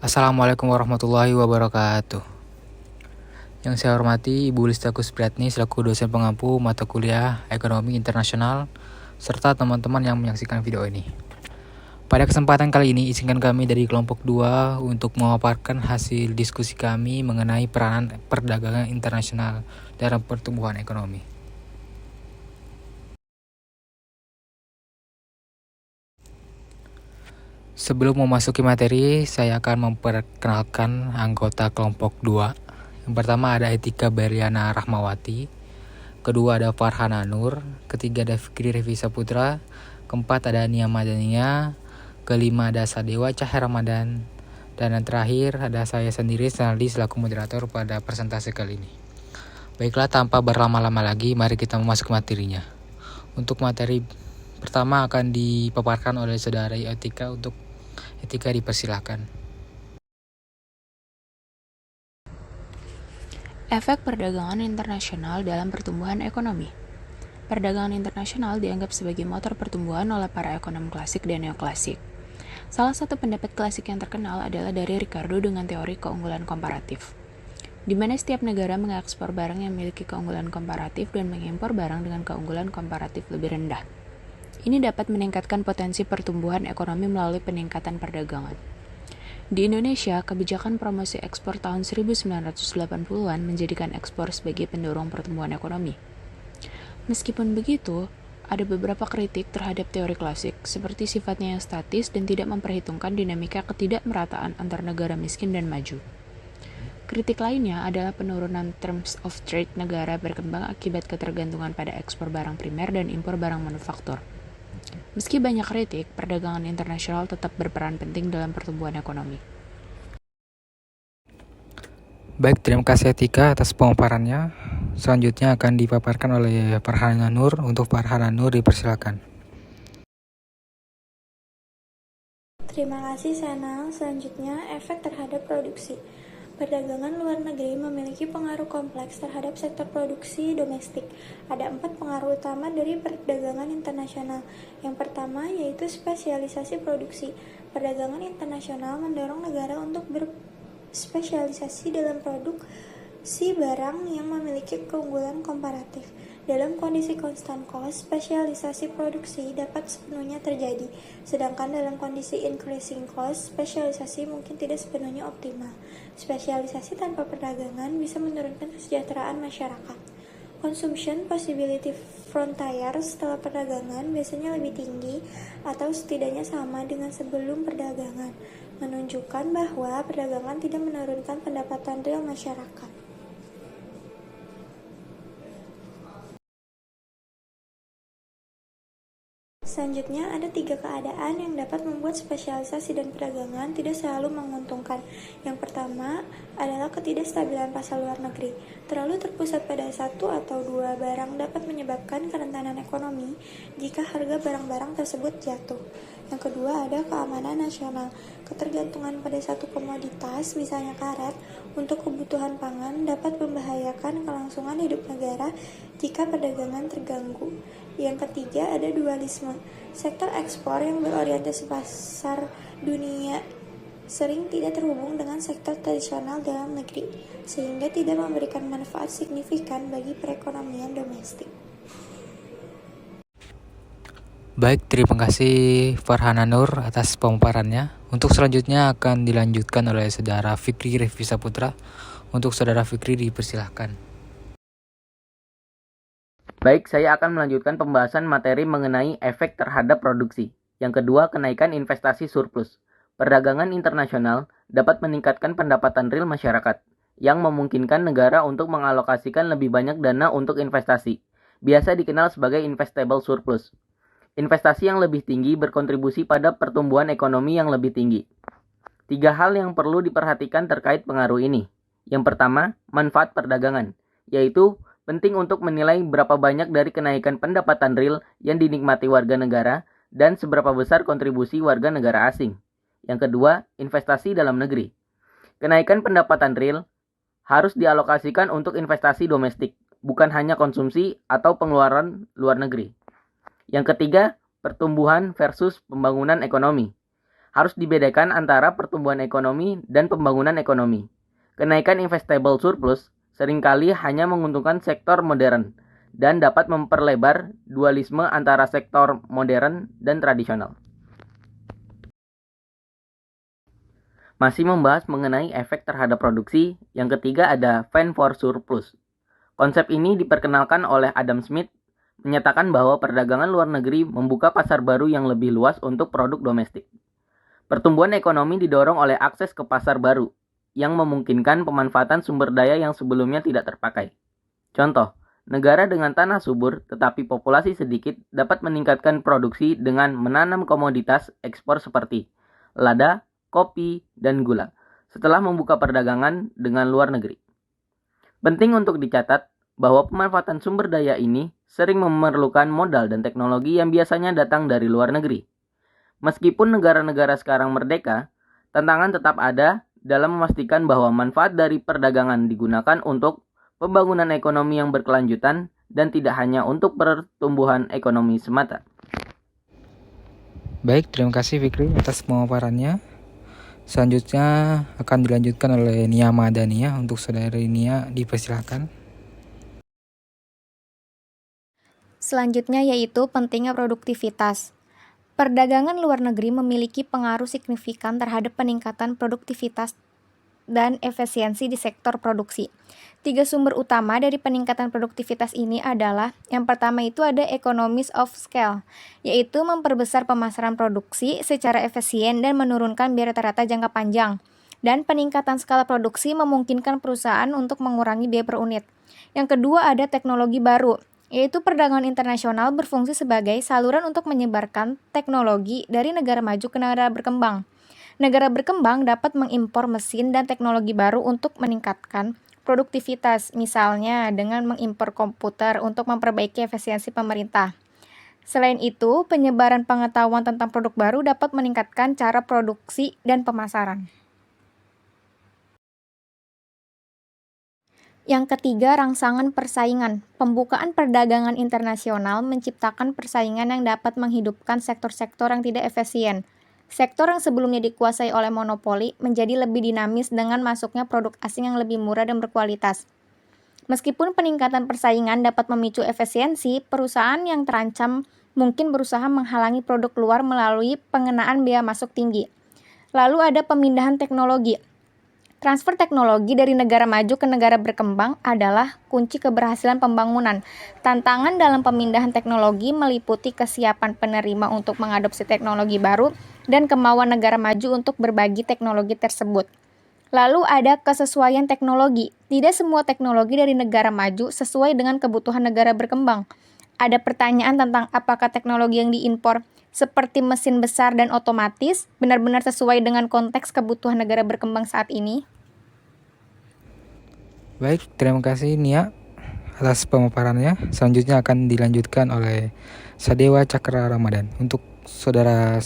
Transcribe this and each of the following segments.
Assalamualaikum warahmatullahi wabarakatuh. Yang saya hormati Ibu Listakus Priatni selaku dosen pengampu mata kuliah Ekonomi Internasional serta teman-teman yang menyaksikan video ini. Pada kesempatan kali ini izinkan kami dari kelompok 2 untuk memaparkan hasil diskusi kami mengenai peranan perdagangan internasional dalam pertumbuhan ekonomi. Sebelum memasuki materi, saya akan memperkenalkan anggota kelompok 2. Yang pertama ada Etika Beriana Rahmawati, kedua ada Farhana Nur, ketiga ada Fikri Revi Saputra, keempat ada Nia Madania, kelima ada Sadewa Cahaya Ramadan, dan yang terakhir ada saya sendiri Sanaldi selaku moderator pada presentasi kali ini. Baiklah, tanpa berlama-lama lagi, mari kita memasuki materinya. Untuk materi pertama akan dipaparkan oleh saudara Etika. Untuk Etika dipersilahkan. Efek perdagangan internasional dalam pertumbuhan ekonomi. Perdagangan internasional dianggap sebagai motor pertumbuhan oleh para ekonom klasik dan neoklasik. Salah satu pendapat klasik yang terkenal adalah dari Ricardo dengan teori keunggulan komparatif, di mana setiap negara mengekspor barang yang memiliki keunggulan komparatif dan mengimpor barang dengan keunggulan komparatif lebih rendah. Ini dapat meningkatkan potensi pertumbuhan ekonomi melalui peningkatan perdagangan. Di Indonesia, kebijakan promosi ekspor tahun 1980-an menjadikan ekspor sebagai pendorong pertumbuhan ekonomi. Meskipun begitu, ada beberapa kritik terhadap teori klasik, seperti sifatnya yang statis dan tidak memperhitungkan dinamika ketidakmerataan antar negara miskin dan maju. Kritik lainnya adalah penurunan terms of trade negara berkembang akibat ketergantungan pada ekspor barang primer dan impor barang manufaktur. Meski banyak kritik, perdagangan internasional tetap berperan penting dalam pertumbuhan ekonomi. Baik, terima kasih Etika atas pemaparannya. Selanjutnya akan dipaparkan oleh Farhana Nur. Untuk Farhana Nur dipersilakan. Terima kasih Sanal. Selanjutnya, efek terhadap produksi. Perdagangan luar negeri memiliki pengaruh kompleks terhadap sektor produksi domestik. Ada 4 pengaruh utama dari perdagangan internasional. Yang pertama yaitu spesialisasi produksi. Perdagangan internasional mendorong negara untuk berspesialisasi dalam produksi barang yang memiliki keunggulan komparatif. Dalam kondisi constant cost, spesialisasi produksi dapat sepenuhnya terjadi, sedangkan dalam kondisi increasing cost, spesialisasi mungkin tidak sepenuhnya optimal. Spesialisasi tanpa perdagangan bisa menurunkan kesejahteraan masyarakat. Consumption possibility frontier setelah perdagangan biasanya lebih tinggi atau setidaknya sama dengan sebelum perdagangan, menunjukkan bahwa perdagangan tidak menurunkan pendapatan real masyarakat. Selanjutnya, ada 3 keadaan yang dapat membuat spesialisasi dan perdagangan tidak selalu menguntungkan. Yang pertama adalah ketidakstabilan pasar luar negeri. Terlalu terpusat pada 1 atau 2 barang dapat menyebabkan kerentanan ekonomi jika harga barang-barang tersebut jatuh. Yang kedua ada keamanan nasional. Ketergantungan pada satu komoditas, misalnya karet, untuk kebutuhan pangan dapat membahayakan kelangsungan hidup negara jika perdagangan terganggu. Yang ketiga ada dualisme. Sektor ekspor yang berorientasi pasar dunia sering tidak terhubung dengan sektor tradisional dalam negeri, sehingga tidak memberikan manfaat signifikan bagi perekonomian domestik. Baik, terima kasih Farhana Nur atas pemaparannya. Untuk selanjutnya akan dilanjutkan oleh saudara Fikri Revi Saputra. Untuk saudara Fikri dipersilahkan. Baik, saya akan melanjutkan pembahasan materi mengenai efek terhadap produksi. Yang kedua, kenaikan investasi surplus. Perdagangan internasional dapat meningkatkan pendapatan real masyarakat, yang memungkinkan negara untuk mengalokasikan lebih banyak dana untuk investasi. Biasa dikenal sebagai investable surplus. Investasi yang lebih tinggi berkontribusi pada pertumbuhan ekonomi yang lebih tinggi. 3 hal yang perlu diperhatikan terkait pengaruh ini. Yang pertama, manfaat perdagangan, yaitu penting untuk menilai berapa banyak dari kenaikan pendapatan real yang dinikmati warga negara dan seberapa besar kontribusi warga negara asing. Yang kedua, investasi dalam negeri. Kenaikan pendapatan real harus dialokasikan untuk investasi domestik, bukan hanya konsumsi atau pengeluaran luar negeri. Yang ketiga, pertumbuhan versus pembangunan ekonomi. Harus dibedakan antara pertumbuhan ekonomi dan pembangunan ekonomi. Kenaikan investable surplus seringkali hanya menguntungkan sektor modern dan dapat memperlebar dualisme antara sektor modern dan tradisional. Masih membahas mengenai efek terhadap produksi, yang ketiga ada Fan for Surplus. Konsep ini diperkenalkan oleh Adam Smith, menyatakan bahwa perdagangan luar negeri membuka pasar baru yang lebih luas untuk produk domestik. Pertumbuhan ekonomi didorong oleh akses ke pasar baru, yang memungkinkan pemanfaatan sumber daya yang sebelumnya tidak terpakai. Contoh, negara dengan tanah subur tetapi populasi sedikit dapat meningkatkan produksi dengan menanam komoditas ekspor seperti lada, kopi, dan gula, setelah membuka perdagangan dengan luar negeri. Penting untuk dicatat bahwa pemanfaatan sumber daya ini sering memerlukan modal dan teknologi yang biasanya datang dari luar negeri. Meskipun negara-negara sekarang merdeka, tantangan tetap ada dalam memastikan bahwa manfaat dari perdagangan digunakan untuk pembangunan ekonomi yang berkelanjutan dan tidak hanya untuk pertumbuhan ekonomi semata. Baik, terima kasih Fikri atas pemaparannya. Selanjutnya akan dilanjutkan oleh Nia Madania. Untuk saudari Nia, dipersilakan. Selanjutnya yaitu pentingnya produktivitas. Perdagangan luar negeri memiliki pengaruh signifikan terhadap peningkatan produktivitas dan efisiensi di sektor produksi. 3 sumber utama dari peningkatan produktivitas ini adalah, yang pertama itu ada economies of scale, yaitu memperbesar pemasaran produksi secara efisien dan menurunkan biaya rata-rata jangka panjang. Dan peningkatan skala produksi memungkinkan perusahaan untuk mengurangi biaya per unit. Yang kedua ada teknologi baru, yaitu perdagangan internasional berfungsi sebagai saluran untuk menyebarkan teknologi dari negara maju ke negara berkembang. Negara berkembang dapat mengimpor mesin dan teknologi baru untuk meningkatkan produktivitas, misalnya dengan mengimpor komputer untuk memperbaiki efisiensi pemerintah. Selain itu, penyebaran pengetahuan tentang produk baru dapat meningkatkan cara produksi dan pemasaran. Yang ketiga, rangsangan persaingan. Pembukaan perdagangan internasional menciptakan persaingan yang dapat menghidupkan sektor-sektor yang tidak efisien. Sektor yang sebelumnya dikuasai oleh monopoli menjadi lebih dinamis dengan masuknya produk asing yang lebih murah dan berkualitas. Meskipun peningkatan persaingan dapat memicu efisiensi, perusahaan yang terancam mungkin berusaha menghalangi produk luar melalui pengenaan biaya masuk tinggi. Lalu ada pemindahan teknologi. Transfer teknologi dari negara maju ke negara berkembang adalah kunci keberhasilan pembangunan. Tantangan dalam pemindahan teknologi meliputi kesiapan penerima untuk mengadopsi teknologi baru dan kemauan negara maju untuk berbagi teknologi tersebut. Lalu ada kesesuaian teknologi. Tidak semua teknologi dari negara maju sesuai dengan kebutuhan negara berkembang. Ada pertanyaan tentang apakah teknologi yang diimpor seperti mesin besar dan otomatis benar-benar sesuai dengan konteks kebutuhan negara berkembang saat ini. Baik, terima kasih Nia atas pemaparannya. Selanjutnya akan dilanjutkan oleh Sadewa Cakra Ramadan. Untuk saudara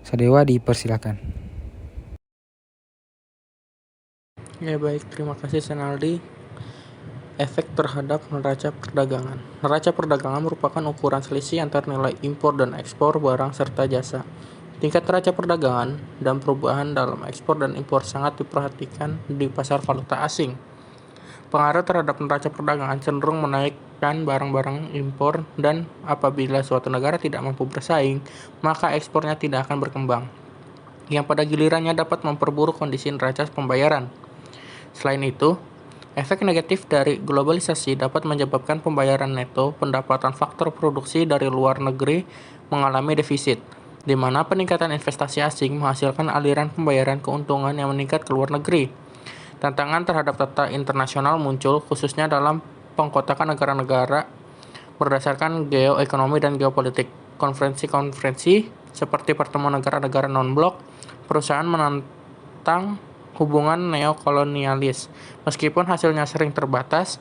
Sadewa, dipersilakan. Ya baik, terima kasih Senaldi. Efek terhadap neraca perdagangan. Neraca perdagangan merupakan ukuran selisih antara nilai impor dan ekspor barang serta jasa. Tingkat neraca perdagangan dan perubahan dalam ekspor dan impor sangat diperhatikan di pasar valuta asing. Pengaruh terhadap neraca perdagangan cenderung menaikkan barang-barang impor dan apabila suatu negara tidak mampu bersaing, maka ekspornya tidak akan berkembang, yang pada gilirannya dapat memperburuk kondisi neraca pembayaran. Selain itu, efek negatif dari globalisasi dapat menyebabkan pembayaran neto pendapatan faktor produksi dari luar negeri mengalami defisit, di mana peningkatan investasi asing menghasilkan aliran pembayaran keuntungan yang meningkat ke luar negeri. Tantangan terhadap tata internasional muncul khususnya dalam pengkotakan negara-negara berdasarkan geoekonomi dan geopolitik. Konferensi-konferensi seperti pertemuan negara-negara non-blok, perusahaan menantang hubungan neokolonialis. Meskipun hasilnya sering terbatas,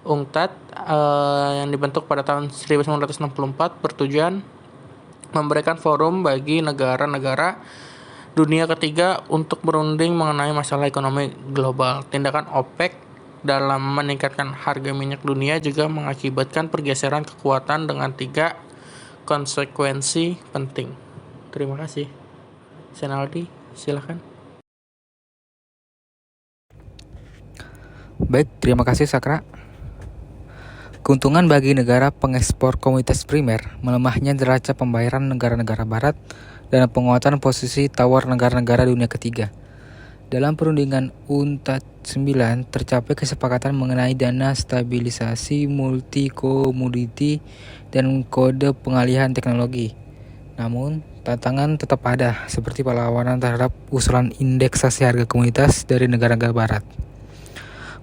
UNCTAD yang dibentuk pada tahun 1964 bertujuan memberikan forum bagi negara-negara dunia ketiga untuk berunding mengenai masalah ekonomi global. Tindakan OPEC dalam meningkatkan harga minyak dunia juga mengakibatkan pergeseran kekuatan dengan 3 konsekuensi penting. Terima kasih. Senaldi, silahkan. Baik, terima kasih Sakra. Keuntungan bagi negara pengekspor komoditas primer, melemahnya neraca pembayaran negara-negara barat, dan penguatan posisi tawar negara-negara dunia ketiga. Dalam perundingan UNCTAD 9 tercapai kesepakatan mengenai dana stabilisasi multi-komoditi dan kode pengalihan teknologi. Namun, tantangan tetap ada, seperti perlawanan terhadap usulan indeksasi harga komoditas dari negara-negara barat.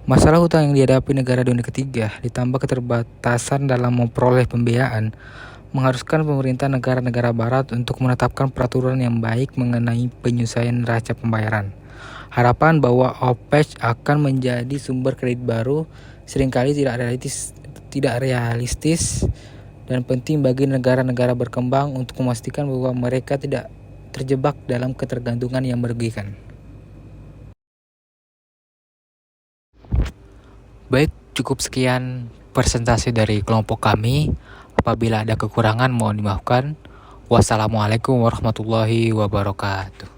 Masalah hutang yang dihadapi negara dunia ketiga, ditambah keterbatasan dalam memperoleh pembiayaan, mengharuskan pemerintah negara-negara barat untuk menetapkan peraturan yang baik mengenai penyelesaian neraca pembayaran. Harapan bahwa OPEC akan menjadi sumber kredit baru seringkali tidak realistis dan penting bagi negara-negara berkembang untuk memastikan bahwa mereka tidak terjebak dalam ketergantungan yang merugikan. Baik, cukup sekian presentasi dari kelompok kami. Apabila ada kekurangan mohon dimaafkan. Wassalamualaikum warahmatullahi wabarakatuh.